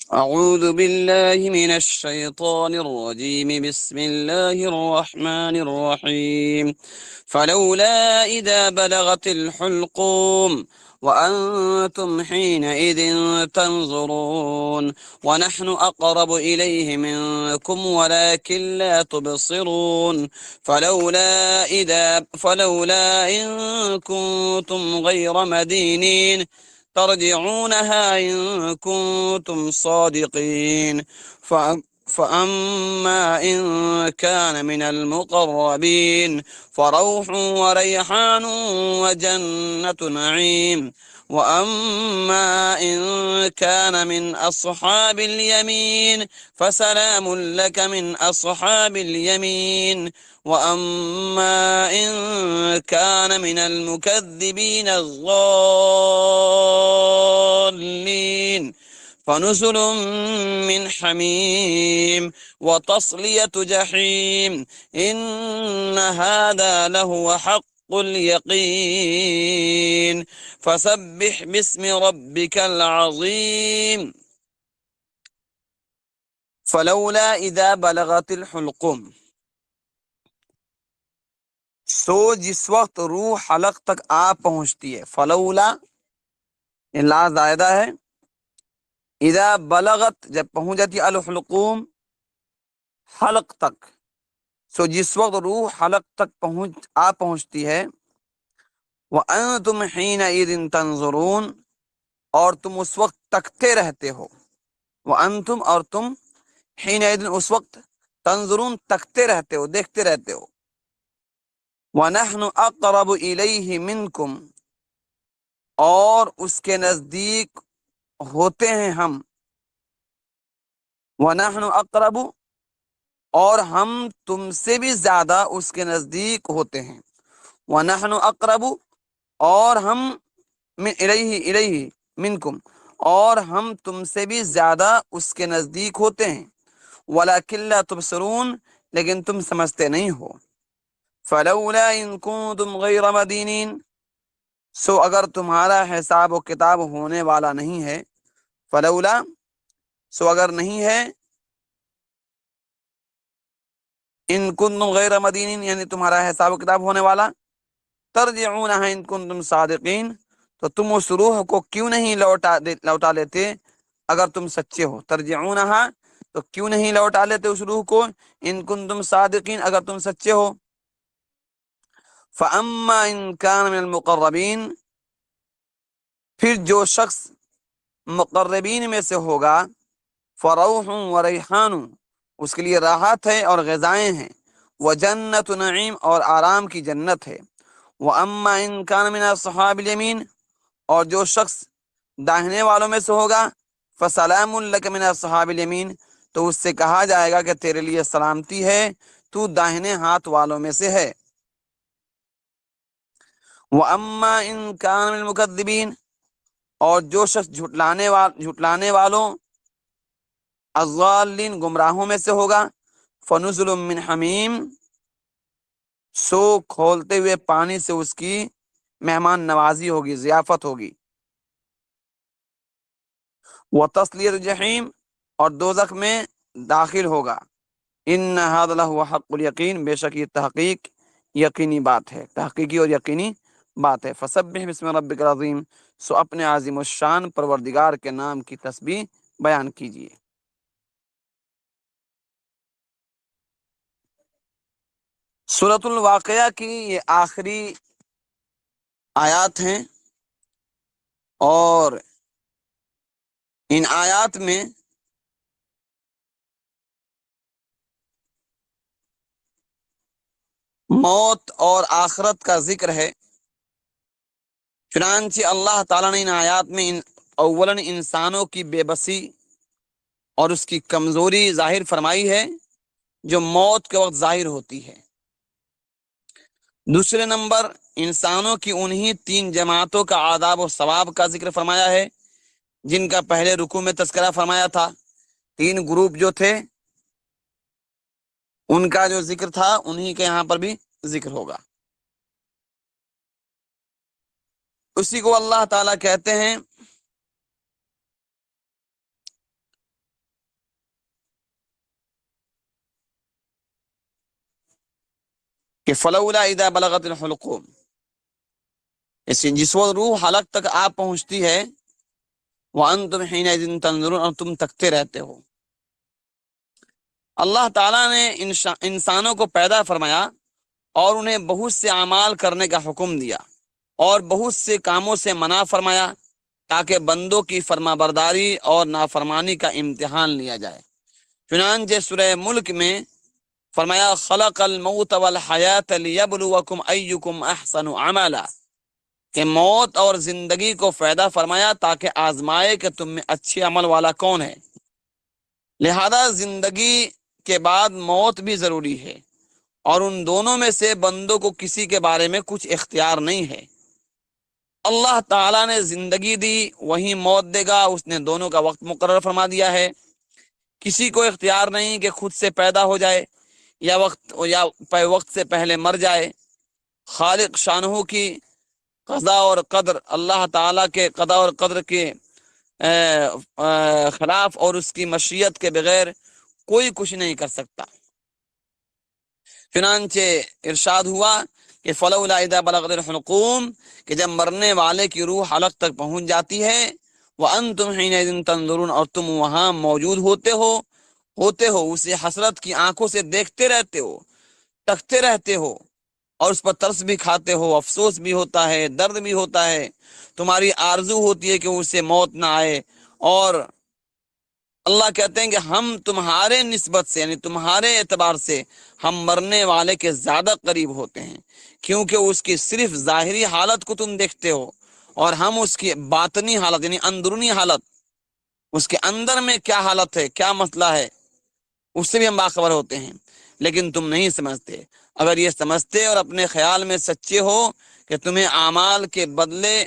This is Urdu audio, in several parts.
أعوذ بالله من الشيطان الرجيم بسم الله الرحمن الرحيم فلولا إذا بلغت الحلقوم وأنتم حينئذ تنظرون ونحن أقرب إليه منكم ولكن لا تبصرون فلولا إن كنتم غير مدينين ترجعونها إن كنتم صادقين فأما إن كان من المقربين فروح وريحان وجنة نعيم وأما إن كان من أصحاب اليمين فسلام لك من أصحاب اليمين وأما إن كان من المكذبين الضالين فنزل من حميم وتصلية جحيم إن هذا لهو حق اليقين فسبح باسم ربك العظيم فلولا إذا بلغت الحلقوم سو جس وقت روح حلق تک آ پہنچتی ہے، فلولا لا زائدہ ہے، اذا بلغت جب پہنچ جاتی ہے، الحلقوم حلق تک، سو جس وقت روح حلق تک پہنچتی ہے، وَأَنْتُمْ حِينَئِذٍ تَنْظُرُونَ اور تم اس وقت تکتے رہتے ہو، وَأَنْتُمْ اور تم حِينَئِذٍ اس وقت تنظرون تکتے رہتے ہو، دیکھتے رہتے ہو، وَنَحْنُ أَقْرَبُ إِلَيْهِ مِنْكُمْ اور اس کے نزدیک ہوتے ہیں ہم، وَنَحْنُ أَقْرَبُ اور ہم تم سے بھی زیادہ اس کے نزدیک ہوتے ہیں، وَنَحْنُ أَقْرَبُ اور ہم الیہ منکم اور ہم تم سے بھی زیادہ اس کے نزدیک ہوتے ہیں، وَلَكِنْ لَا تُبْصِرُونَ لیکن تم سمجھتے نہیں ہو، فَلَوْلَا إِن كُنتُمْ غَيْرَ مَدِينِينَ سو اگر تمہارا حساب و کتاب ہونے والا نہیں ہے، فلولا سو اگر نہیں ہے، ان کنتم غیر مدینین یعنی تمہارا حساب و کتاب ہونے والا، ترجعونها ان کنتم صادقین تو تم اس روح کو کیوں نہیں لوٹا لیتے اگر تم سچے ہو، ترجعونها تو کیوں نہیں لوٹا لیتے اس روح کو، ان کنتم صادقین اگر تم سچے ہو، فاما ان کان من المقربین پھر جو شخص مقربین میں سے ہوگا، فروح و ریحان اس کے لیے راحت ہے اور غذائیں ہیں، وجنت نعیم اور آرام کی جنت ہے، واما ان کان من اصحاب الیمین اور جو شخص داہنے والوں میں سے ہوگا، فسلام لک من اصحاب الیمین تو اس سے کہا جائے گا کہ تیرے لیے سلامتی ہے، تو داہنے ہاتھ والوں میں سے ہے، واما ان کان من المکذبین اور جو شخص جھٹلانے والوں، الضالین گمراہوں میں سے ہوگا، فنزل من حمیم سو کھولتے ہوئے پانی سے اس کی مہمان نوازی ہوگی، ضیافت ہوگی، وتصلیۃ جحیم اور دوزخ میں داخل ہوگا، ان ھذا لہو حق الیقین بے شک یہ تحقیق یقینی بات ہے، تحقیقی اور یقینی بات ہے، فسبح بسم ربک العظیم سو اپنے عظیم الشان پروردگار کے نام کی تسبیح بیان کیجیے۔ سورۃ الواقعہ کی یہ آخری آیات ہیں، اور ان آیات میں موت اور آخرت کا ذکر ہے، چنانچہ اللہ تعالیٰ نے ان آیات میں اولاً انسانوں کی بے بسی اور اس کی کمزوری ظاہر فرمائی ہے جو موت کے وقت ظاہر ہوتی ہے، دوسرے نمبر انسانوں کی انہی 3 جماعتوں کا آداب و ثواب کا ذکر فرمایا ہے جن کا پہلے رکوع میں تذکرہ فرمایا تھا، 3 گروپ جو تھے ان کا جو ذکر تھا انہی کے یہاں پر بھی ذکر ہوگا۔ اسی کو اللہ تعالیٰ کہتے ہیں کہ فلولا اذا بلغت الحلقوم، جس وقت روح حلق تک آپ پہنچتی ہے، وانتم حینئذ تنظرون، اور تم تکتے رہتے ہو۔ اللہ تعالیٰ نے انسانوں کو پیدا فرمایا اور انہیں بہت سے اعمال کرنے کا حکم دیا اور بہت سے کاموں سے منع فرمایا تاکہ بندوں کی فرما برداری اور نافرمانی کا امتحان لیا جائے۔ چنانچہ سورہ ملک میں فرمایا خلق الموت والحیات لیبلوکم ایکم احسن عملا، کہ موت اور زندگی کو پیدا فرمایا تاکہ آزمائے کہ تم میں اچھے عمل والا کون ہے۔ لہذا زندگی کے بعد موت بھی ضروری ہے، اور ان دونوں میں سے بندوں کو کسی کے بارے میں کچھ اختیار نہیں ہے۔ اللہ تعالیٰ نے زندگی دی، وہی موت دے گا، اس نے دونوں کا وقت مقرر فرما دیا ہے۔ کسی کو اختیار نہیں کہ خود سے پیدا ہو جائے یا وقت سے پہلے مر جائے۔ خالق شانہ کی قضاء اور قدر، اللہ تعالیٰ کے قضاء اور قدر کے خلاف اور اس کی مشیت کے بغیر کوئی کچھ نہیں کر سکتا۔ چنانچہ ارشاد ہوا کہ فلولا اذا بلغت الحلقوم، کہ جب مرنے والے کی روح حلق تک پہنچ جاتی ہے، وانتم حینئذ تنظرون، اور تم وہاں موجود ہوتے ہو اسے حسرت کی آنکھوں سے دیکھتے رہتے ہو، تکتے رہتے ہو، اور اس پر ترس بھی کھاتے ہو، افسوس بھی ہوتا ہے، درد بھی ہوتا ہے، تمہاری آرزو ہوتی ہے کہ اسے موت نہ آئے۔ اور اللہ کہتے ہیں کہ ہم تمہارے نسبت سے، یعنی تمہارے اعتبار سے، ہم مرنے والے کے زیادہ قریب ہوتے ہیں، کیونکہ اس کی صرف ظاہری حالت کو تم دیکھتے ہو، اور ہم اس کی باطنی حالت، یعنی اندرونی حالت، اس کے اندر میں کیا حالت ہے، کیا مسئلہ ہے، اس سے بھی ہم باخبر ہوتے ہیں، لیکن تم نہیں سمجھتے۔ اگر یہ سمجھتے اور اپنے خیال میں سچے ہو کہ تمہیں اعمال کے بدلے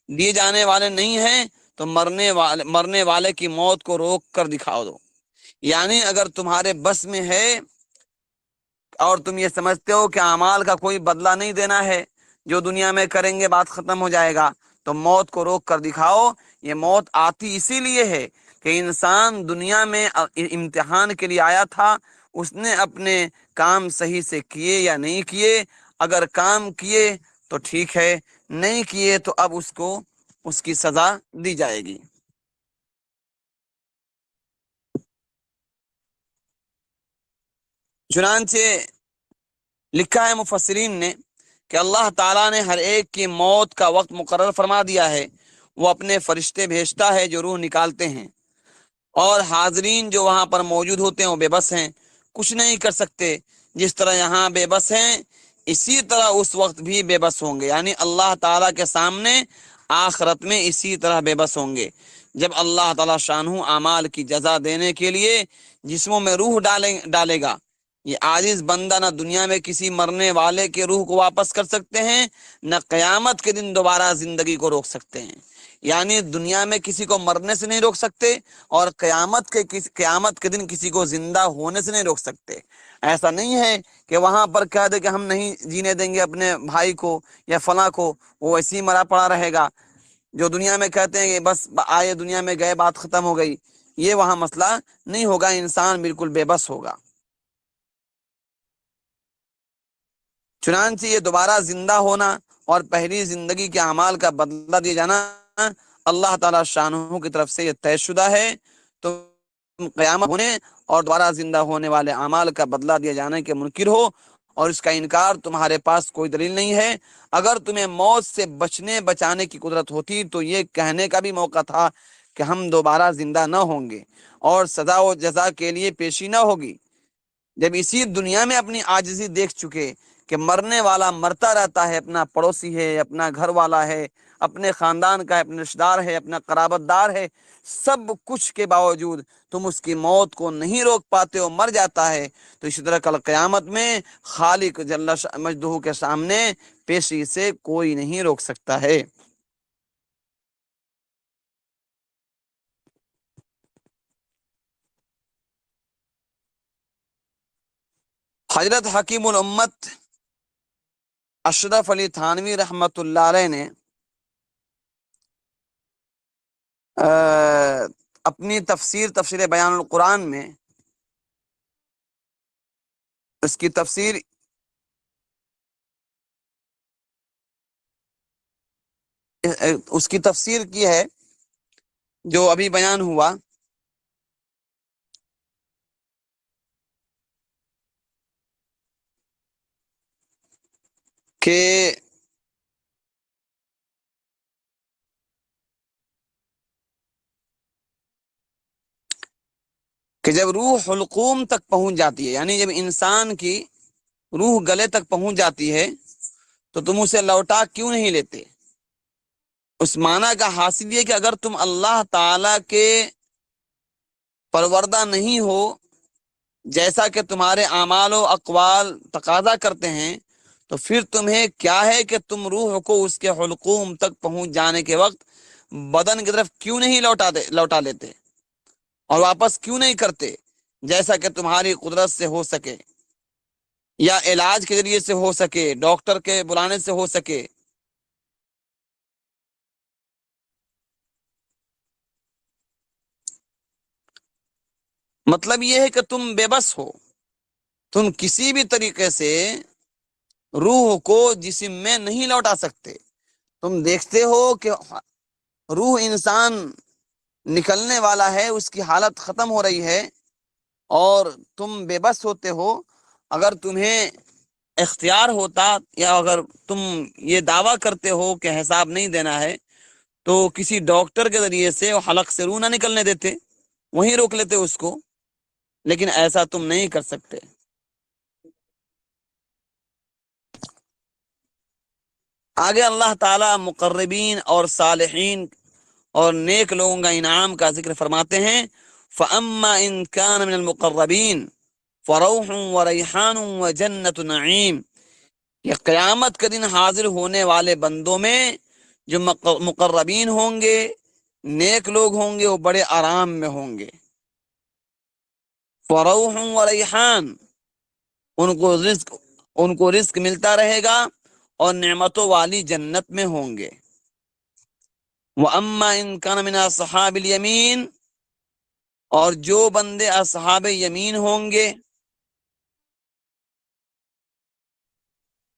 دیے جانے والے نہیں ہیں، تو مرنے والے کی موت کو روک کر دکھاؤ دو۔ یعنی اگر تمہارے بس میں ہے اور تم یہ سمجھتے ہو کہ اعمال کا کوئی بدلہ نہیں دینا ہے، جو دنیا میں کریں گے بات ختم ہو جائے گا، تو موت کو روک کر دکھاؤ۔ یہ موت آتی اسی لیے ہے کہ انسان دنیا میں امتحان کے لیے آیا تھا، اس نے اپنے کام صحیح سے کیے یا نہیں کیے۔ اگر کام کیے تو ٹھیک ہے، نہیں کیے تو اب اس کو اس کی سزا دی جائے گی۔ چنانچہ لکھا ہے مفسرین نے کہ اللہ تعالیٰ نے ہر ایک کی موت کا وقت مقرر فرما دیا ہے، وہ اپنے فرشتے بھیجتا ہے جو روح نکالتے ہیں، اور حاضرین جو وہاں پر موجود ہوتے ہیں وہ بے بس ہیں، کچھ نہیں کر سکتے۔ جس طرح یہاں بے بس ہیں، اسی طرح اس وقت بھی بے بس ہوں گے، یعنی اللہ تعالیٰ کے سامنے آخرت میں اسی طرح بے بس ہوں گے۔ جب اللہ تعالیٰ شانہ اعمال کی جزا دینے کے لیے جسموں میں روح ڈالے گا، یہ عاجز بندہ نہ دنیا میں کسی مرنے والے کے روح کو واپس کر سکتے ہیں، نہ قیامت کے دن دوبارہ زندگی کو روک سکتے ہیں۔ یعنی دنیا میں کسی کو مرنے سے نہیں روک سکتے، اور قیامت کے دن کسی کو زندہ ہونے سے نہیں روک سکتے۔ ایسا نہیں ہے کہ وہاں پر کہہ دے کہ ہم نہیں جینے دیں گے اپنے بھائی کو یا فلاں کو، وہ ایسے ہی مرا پڑا رہے گا۔ جو دنیا میں کہتے ہیں کہ بس آئے دنیا میں گئے بات ختم ہو گئی، یہ وہاں مسئلہ نہیں ہوگا، انسان بالکل بے بس ہوگا۔ چنانچہ یہ دوبارہ زندہ ہونا اور پہلی زندگی کے اعمال کا بدلہ دیا جانا اللہ تعالیٰ شانہ کی طرف سے یہ طے شدہ ہے۔ تم قیامت ہونے اور دوبارہ زندہ ہونے والے اعمال کا بدلہ دیے جانے کے منکر ہو، اور اس کا انکار تمہارے پاس کوئی دلیل نہیں ہے۔ اگر تمہیں موت سے بچانے کی قدرت ہوتی تو یہ کہنے کا بھی موقع تھا کہ ہم دوبارہ زندہ نہ ہوں گے اور سزا و جزا کے لیے پیشی نہ ہوگی۔ جب اسی دنیا میں اپنی عاجزی دیکھ چکے کہ مرنے والا مرتا رہتا ہے، اپنا پڑوسی ہے، اپنا گھر والا ہے، اپنے خاندان کا ہے، اپنے رشتہ دار ہے، اپنا قرابت دار ہے، سب کچھ کے باوجود تم اس کی موت کو نہیں روک پاتے ہو، مر جاتا ہے، تو اسی طرح کل قیامت میں خالق جل مجدہ کے سامنے پیشی سے کوئی نہیں روک سکتا ہے۔ حضرت حکیم الامت اشرف علی تھانوی رحمۃ اللہ علیہ نے اپنی تفسیر بیان القرآن میں اس کی تفسیر اس کی تفسیر کی ہے جو ابھی بیان ہوا کہ جب روح حلقوم تک پہنچ جاتی ہے، یعنی جب انسان کی روح گلے تک پہنچ جاتی ہے تو تم اسے لوٹا کیوں نہیں لیتے؟ اس معنی کا حاصل یہ کہ اگر تم اللہ تعالی کے پروردہ نہیں ہو، جیسا کہ تمہارے اعمال و اقوال تقاضا کرتے ہیں، تو پھر تمہیں کیا ہے کہ تم روح کو اس کے حلقوم تک پہنچ جانے کے وقت بدن کی طرف کیوں نہیں لوٹا لیتے اور واپس کیوں نہیں کرتے، جیسا کہ تمہاری قدرت سے ہو سکے یا علاج کے ذریعے سے ہو سکے، ڈاکٹر کے بلانے سے ہو سکے۔ مطلب یہ ہے کہ تم بے بس ہو، تم کسی بھی طریقے سے روح کو جسم میں نہیں لوٹا سکتے۔ تم دیکھتے ہو کہ روح انسان نکلنے والا ہے، اس کی حالت ختم ہو رہی ہے اور تم بے بس ہوتے ہو۔ اگر تمہیں اختیار ہوتا یا اگر تم یہ دعویٰ کرتے ہو کہ حساب نہیں دینا ہے تو کسی ڈاکٹر کے ذریعے سے حلق سے روح نہ نکلنے دیتے، وہیں روک لیتے اس کو، لیکن ایسا تم نہیں کر سکتے۔ آگے اللہ تعالی مقربین اور صالحین اور نیک لوگوں کا انعام کا ذکر فرماتے ہیں، فَأَمَّا إِن كَانَ مِنَ الْمُقَرَّبِينَ فَرَوْحٌ وَرَيْحَانٌ وَجَنَّةُ نَعِيمٍ۔ یہ قیامت کے دن حاضر ہونے والے بندوں میں جو مقربین ہوں گے، نیک لوگ ہوں گے، وہ بڑے آرام میں ہوں گے۔ فَرَوْحٌ وَرَيْحَانٌ، ان کو رزق ملتا رہے گا اور نعمتوں والی جنت میں ہوں گے۔ وَأَمَّا إِن كَانَ مِنْ أَصْحَابِ الْيَمِينِ، اور جو بندے اصحاب یمین ہوں گے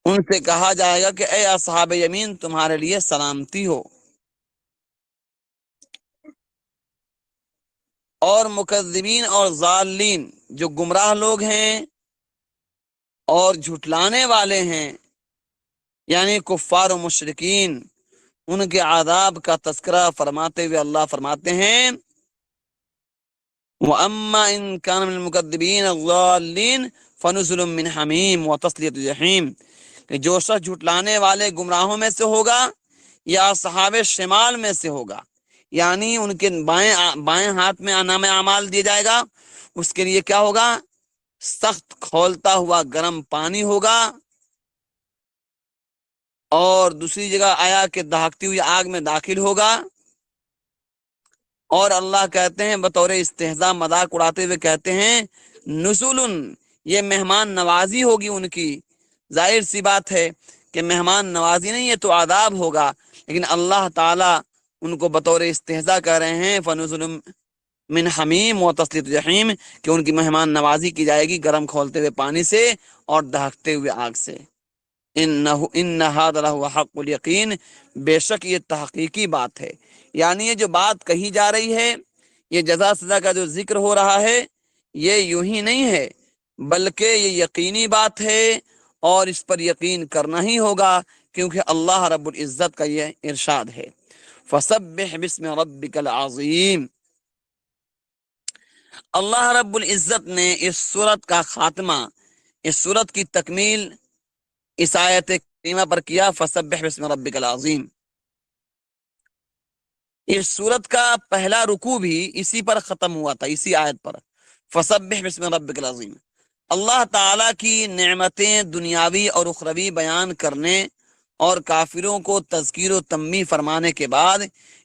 ان سے کہا جائے گا کہ اے اصحاب یمین، تمہارے لیے سلامتی ہو۔ اور مکذبین اور ضالین، جو گمراہ لوگ ہیں اور جھٹلانے والے ہیں، یعنی کفار و مشرکین، ان کے عذاب کا تذکرہ فرماتے ہوئے اللہ فرماتے ہیں، وَأَمَّا إِن كَانَ مِنَ الْمُكَذِّبِينَ الضَّالِّينَ فَنُزُلٌ مِّنْ حَمِيمٍ وَتَصْلِيَةُ جَحِيمٍ، کہ جو شخص جھٹلانے والے گمراہوں میں سے ہوگا یا اصحاب شمال میں سے ہوگا، یعنی ان کے بائیں ہاتھ میں نام اعمال دیا جائے گا، اس کے لیے کیا ہوگا؟ سخت کھولتا ہوا گرم پانی ہوگا، اور دوسری جگہ آیا کہ دہکتی ہوئی آگ میں داخل ہوگا۔ اور اللہ کہتے ہیں بطور استہزاء مذاق اڑاتے ہوئے کہتے ہیں، نزلن، یہ مہمان نوازی ہوگی ان کی۔ ظاہر سی بات ہے کہ مہمان نوازی نہیں ہے تو عذاب ہوگا، لیکن اللہ تعالیٰ ان کو بطور استہزاء کہہ رہے ہیں فنزل من حمیم و تسلیۃ جحیم، کہ ان کی مہمان نوازی کی جائے گی گرم کھولتے ہوئے پانی سے اور دہکتے ہوئے آگ سے۔ ان ھذا لہو حق الیقین، بے شک یہ تحقیقی بات ہے۔ یعنی یہ جو بات کہی جا رہی ہے، یہ جزا سزا کا جو ذکر ہو رہا ہے، یہ یوں ہی نہیں ہے بلکہ یہ یقینی بات ہے اور اس پر یقین کرنا ہی ہوگا، کیونکہ اللہ رب العزت کا یہ ارشاد ہے، فسبح باسم ربک العظیم۔ اللہ رب العزت نے اس سورت کا خاتمہ، اس سورت کی تکمیل اس آیت کریمہ پر کیا، فسبح باسم ربک العظیم۔ اس سورت کا پہلا رکوع بھی اسی پر ختم ہوا تھا، اسی آیت پر، فسبح باسم ربک العظیم۔ اللہ تعالیٰ کی نعمتیں دنیاوی اور اخروی بیان کرنے اور کافروں کو تذکیر و تنبیہ فرمانے کے بعد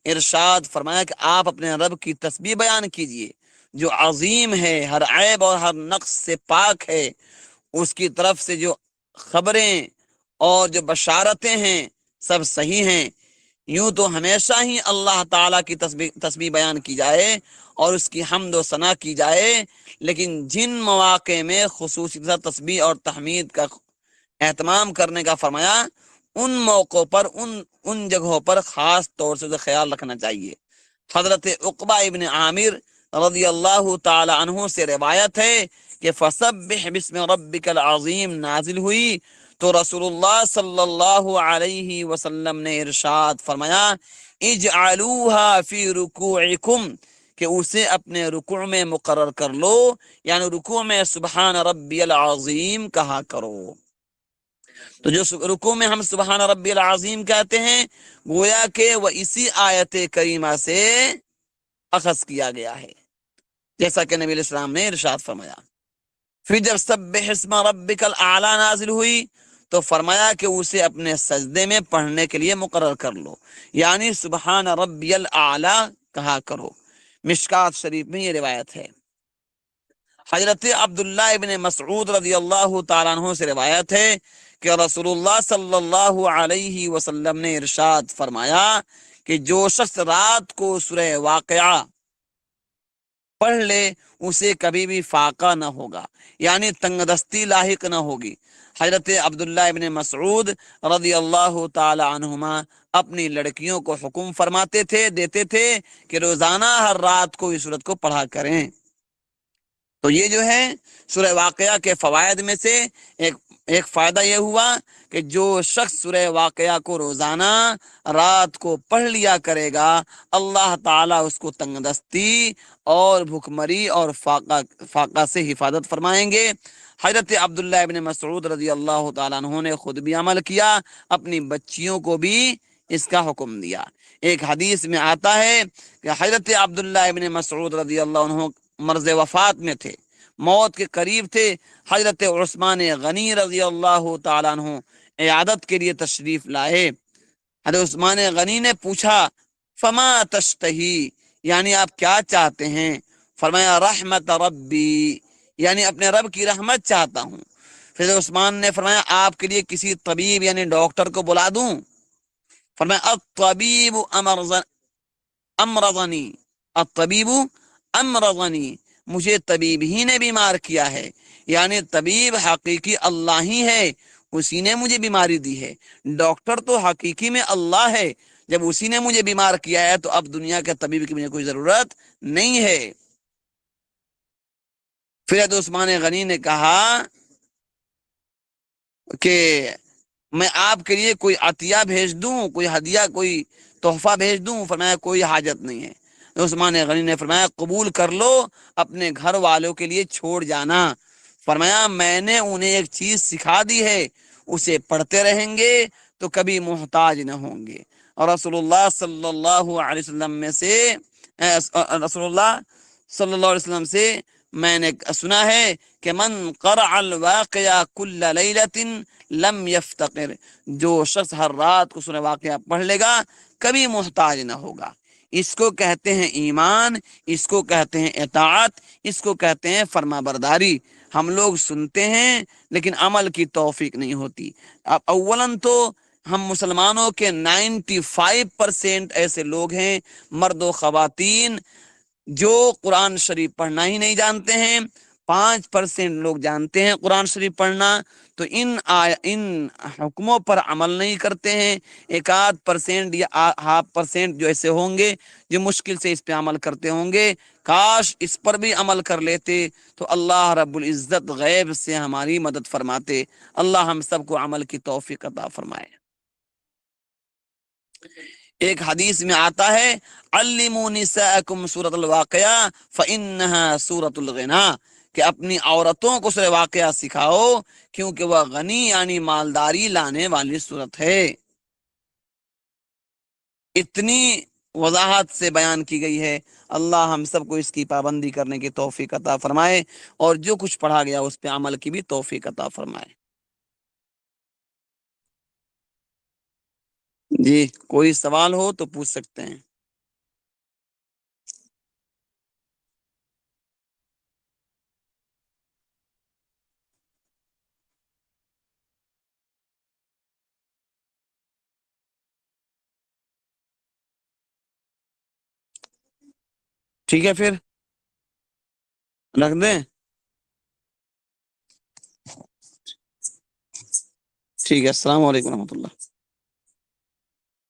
ارشاد فرمایا کہ آپ اپنے رب کی تسبیح بیان کیجئے جو عظیم ہے، ہر عیب اور ہر نقص سے پاک ہے۔ اس کی طرف سے جو خبریں اور جو بشارتیں ہیں سب صحیح ہیں۔ یوں تو ہمیشہ ہی اللہ تعالیٰ کی تسبیح بیان کی جائے اور اس کی حمد و ثنا کی جائے، لیکن جن مواقع میں خصوصی تسبیح اور تحمید کا اہتمام کرنے کا فرمایا، ان موقعوں پر ان جگہوں پر خاص طور سے خیال رکھنا چاہیے۔ حضرت عقبہ ابن عامر رضی اللہ تعالی عنہ سے روایت ہے کہ فسبح بسم ربک العظیم نازل ہوئی تو رسول اللہ صلی اللہ علیہ وسلم نے ارشاد فرمایا اجعلوها فی رکوعکم، کہ اسے اپنے رکوع میں مقرر کر لو، یعنی رکوع میں سبحان ربی العظیم کہا کرو۔ تو جو رکوع میں ہم سبحان ربی العظیم کہتے ہیں، گویا کہ وہ اسی آیت کریمہ سے اخذ کیا گیا ہے، جیسا کہ نبی علیہ السلام نے ارشاد فرمایا۔ پھر جب سبح اسم ربک الاعلی نازل ہوئی تو فرمایا کہ اسے اپنے سجدے میں پڑھنے کے لیے مقرر کر لو، یعنی سبحان ربی الاعلی کہا کرو۔ مشکات شریف میں یہ روایت ہے۔ حضرت عبداللہ ابن مسعود رضی اللہ تعالیٰ عنہ سے روایت ہے کہ رسول اللہ صلی اللہ علیہ وسلم نے ارشاد فرمایا کہ جو شخص رات کو سورہ واقعہ پڑھ لے اسے کبھی بھی فاقہ نہ ہوگا، یعنی تنگ دستی لاحق نہ ہوگی۔ حضرت عبداللہ ابن مسعود رضی اللہ تعالی عنہما اپنی لڑکیوں کو حکم فرماتے تھے، دیتے تھے کہ روزانہ ہر رات کو اس سورت کو پڑھا کریں۔ تو یہ جو ہے سورہ واقعہ کے فوائد میں سے ایک فائدہ یہ ہوا کہ جو شخص سورہ واقعہ کو روزانہ رات کو پڑھ لیا کرے گا، اللہ تعالیٰ اس کو تنگ دستی اور بھوکمری اور فاقہ سے حفاظت فرمائیں گے۔ حضرت عبداللہ ابن مسعود رضی اللہ تعالیٰ عنہ نے خود بھی عمل کیا، اپنی بچیوں کو بھی اس کا حکم دیا۔ ایک حدیث میں آتا ہے کہ حضرت عبداللہ ابن مسعود رضی اللہ عنہ مرض وفات میں تھے، موت کے قریب تھے۔ حضرت عثمان غنی رضی اللہ تعالیٰ عنہ عیادت کے لیے تشریف لائے۔ حضرت عثمان غنی نے پوچھا فما تشتہی، یعنی آپ کیا چاہتے ہیں؟ فرمایا رحمت ربی، یعنی اپنے رب کی رحمت چاہتا ہوں۔ پھر عثمان نے فرمایا آپ کے لیے کسی طبیب یعنی ڈاکٹر کو بلا دوں؟ فرمایا الطبیب امرضنی، الطبیب امرضنی، مجھے طبیب ہی نے بیمار کیا ہے، یعنی طبیب حقیقی اللہ ہی ہے، اسی نے مجھے بیماری دی ہے۔ ڈاکٹر تو حقیقی میں اللہ ہے، جب اسی نے مجھے بیمار کیا ہے تو اب دنیا کے طبیب کی مجھے کوئی ضرورت نہیں ہے۔ پھر حضرت عثمان غنی نے کہا کہ میں آپ کے لیے کوئی عطیہ بھیج دوں، کوئی ہدیہ، کوئی تحفہ بھیج دوں؟ فرمایا کوئی حاجت نہیں ہے۔ عثمان غنی نے فرمایا قبول کر لو، اپنے گھر والوں کے لیے چھوڑ جانا۔ فرمایا میں نے انہیں ایک چیز سکھا دی ہے، اسے پڑھتے رہیں گے تو کبھی محتاج نہ ہوں گے۔ اور رسول اللہ صلی اللہ علیہ وسلم سے میں نے سنا ہے کہ من قرأ الواقعہ کل لیلۃ لم یفتقر، جو شخص ہر رات کو سورہ واقعہ پڑھ لے گا کبھی محتاج نہ ہوگا۔ اس کو کہتے ہیں ایمان، اس کو کہتے ہیں اطاعت، اس کو کہتے ہیں فرما برداری۔ ہم لوگ سنتے ہیں لیکن عمل کی توفیق نہیں ہوتی۔ اب اولاً تو ہم مسلمانوں کے 95% ایسے لوگ ہیں، مرد و خواتین، جو قرآن شریف پڑھنا ہی نہیں جانتے ہیں۔ 5% لوگ جانتے ہیں قرآن شریف پڑھنا، تو ان حکموں پر عمل نہیں کرتے ہیں۔ 1% یا 0.5% جو ایسے ہوں گے جو مشکل سے اس پہ عمل کرتے ہوں گے۔ کاش اس پر بھی عمل کر لیتے تو اللہ رب العزت غیب سے ہماری مدد فرماتے۔ اللہ ہم سب کو عمل کی توفیق عطا فرمائے۔ ایک حدیث میں آتا ہے علموا نساءکم سورۃ الواقعہ فإنها سورۃ الغنا، کہ اپنی عورتوں کو سورہ واقعہ سکھاؤ کیونکہ وہ غنی یعنی مالداری لانے والی سورت ہے۔ اتنی وضاحت سے بیان کی گئی ہے۔ اللہ ہم سب کو اس کی پابندی کرنے کی توفیق عطا فرمائے، اور جو کچھ پڑھا گیا اس پہ عمل کی بھی توفیق عطا فرمائے۔ جی کوئی سوال ہو تو پوچھ سکتے ہیں۔ ٹھیک ہے پھر رکھ دیں؟ ٹھیک ہے، السلام علیکم ورحمۃ اللہ۔